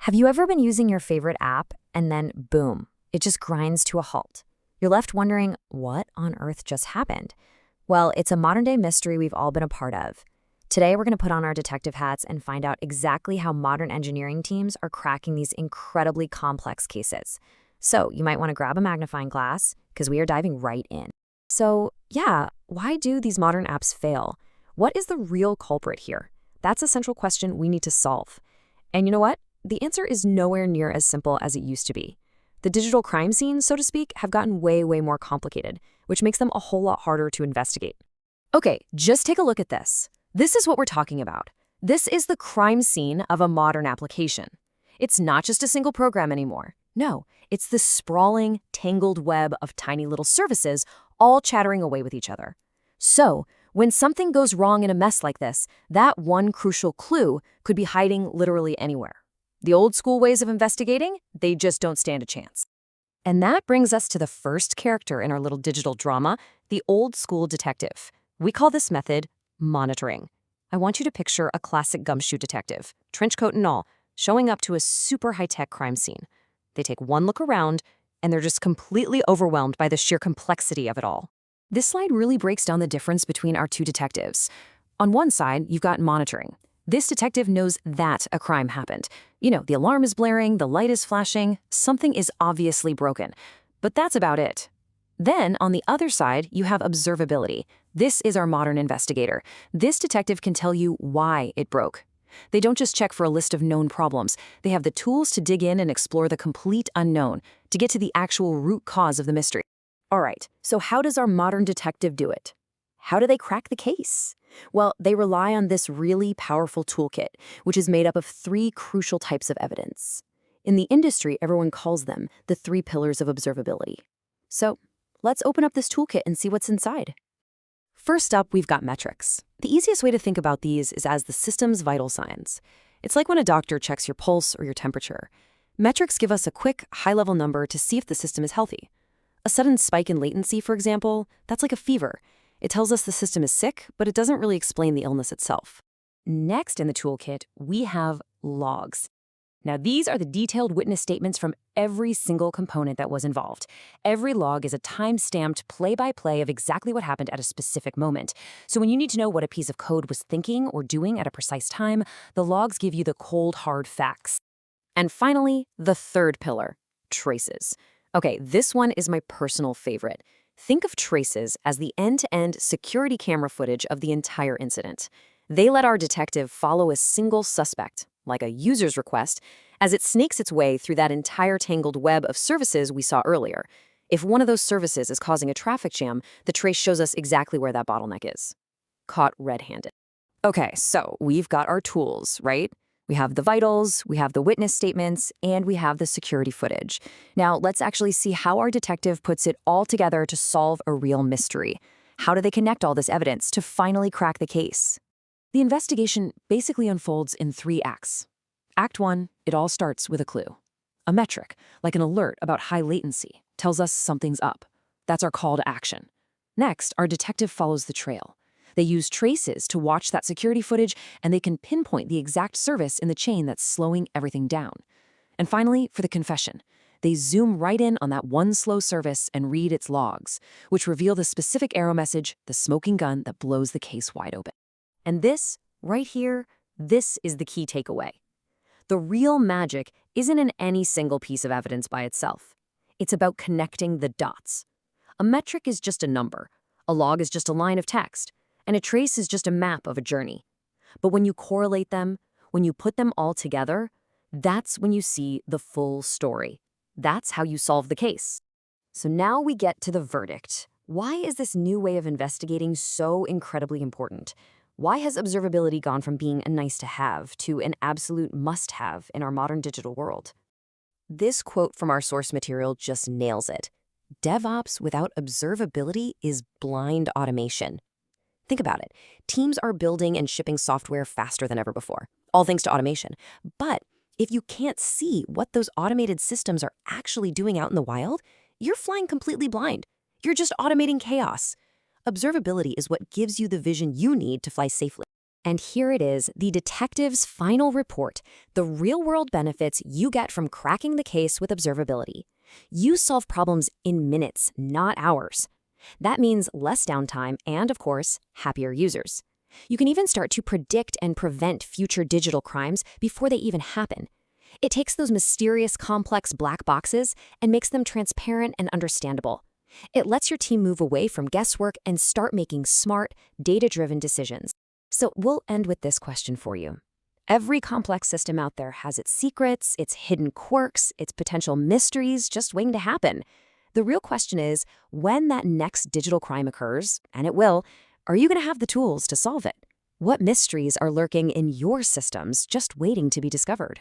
Have you ever been using your favorite app and then boom, it just grinds to a halt? You're left wondering, what on earth just happened? Well, it's a modern-day mystery we've all been a part of. Today, we're going to put on our detective hats and find out exactly how modern engineering teams are cracking these incredibly complex cases. So you might want to grab a magnifying glass because we are diving right in. So yeah, why do these modern apps fail? What is the real culprit here? That's a central question we need to solve. And you know what? The answer is nowhere near as simple as it used to be. The digital crime scenes, so to speak, have gotten way more complicated, which makes them a whole lot harder to investigate. Okay, just take a look at this. This is what we're talking about. This is the crime scene of a modern application. It's not just a single program anymore. No, it's this sprawling, tangled web of tiny little services all chattering away with each other. So, when something goes wrong in a mess like this, that one crucial clue could be hiding literally anywhere. The old school ways of investigating, they just don't stand a chance. And that brings us to the first character in our little digital drama, the old school detective. We call this method monitoring. I want you to picture a classic gumshoe detective, trench coat and all, showing up to a super high-tech crime scene. They take one look around, and they're just completely overwhelmed by the sheer complexity of it all. This slide really breaks down the difference between our two detectives. On one side, you've got monitoring. This detective knows that a crime happened. You know, the alarm is blaring, the light is flashing, something is obviously broken. But that's about it. Then, on the other side, you have observability. This is our modern investigator. This detective can tell you why it broke. They don't just check for a list of known problems. They have the tools to dig in and explore the complete unknown, to get to the actual root cause of the mystery. All right, so how does our modern detective do it? How do they crack the case? Well, they rely on this really powerful toolkit, which is made up of 3 crucial types of evidence. In the industry, everyone calls them the 3 pillars of observability. So let's open up this toolkit and see what's inside. First up, we've got metrics. The easiest way to think about these is as the system's vital signs. It's like when a doctor checks your pulse or your temperature. Metrics give us a quick, high-level number to see if the system is healthy. A sudden spike in latency, for example, that's like a fever. It tells us the system is sick, but it doesn't really explain the illness itself. Next in the toolkit, we have logs. Now, these are the detailed witness statements from every single component that was involved. Every log is a time-stamped play-by-play of exactly what happened at a specific moment. So when you need to know what a piece of code was thinking or doing at a precise time, the logs give you the cold, hard facts. And finally, the third pillar, traces. Okay, this one is my personal favorite. Think of traces as the end-to-end security camera footage of the entire incident. They let our detective follow a single suspect, like a user's request, as it snakes its way through that entire tangled web of services we saw earlier. If one of those services is causing a traffic jam, the trace shows us exactly where that bottleneck is. Caught red-handed. Okay, so we've got our tools, right? We have the vitals, we have the witness statements, and we have the security footage. Now, let's actually see how our detective puts it all together to solve a real mystery. How do they connect all this evidence to finally crack the case? The investigation basically unfolds in 3 acts. Act 1, it all starts with a clue. A metric, like an alert about high latency, tells us something's up. That's our call to action. Next, our detective follows the trail. They use traces to watch that security footage, and they can pinpoint the exact service in the chain that's slowing everything down. And finally, for the confession, they zoom right in on that one slow service and read its logs, which reveal the specific error message, the smoking gun that blows the case wide open. And this, right here, this is the key takeaway. The real magic isn't in any single piece of evidence by itself. It's about connecting the dots. A metric is just a number. A log is just a line of text. And a trace is just a map of a journey. But when you correlate them, when you put them all together, that's when you see the full story. That's how you solve the case. So now we get to the verdict. Why is this new way of investigating so incredibly important? Why has observability gone from being a nice-to-have to an absolute must-have in our modern digital world? This quote from our source material just nails it. DevOps without observability is blind automation. Think about it. Teams are building and shipping software faster than ever before, all thanks to automation. But if you can't see what those automated systems are actually doing out in the wild, you're flying completely blind. You're just automating chaos. Observability is what gives you the vision you need to fly safely. And here it is, the detective's final report, the real-world benefits you get from cracking the case with observability. You solve problems in minutes, not hours. That means less downtime and, of course, happier users. You can even start to predict and prevent future digital crimes before they even happen. It takes those mysterious, complex black boxes and makes them transparent and understandable. It lets your team move away from guesswork and start making smart, data-driven decisions. So we'll end with this question for you. Every complex system out there has its secrets, its hidden quirks, its potential mysteries just waiting to happen. The real question is, when that next digital crime occurs, and it will, are you going to have the tools to solve it? What mysteries are lurking in your systems just waiting to be discovered?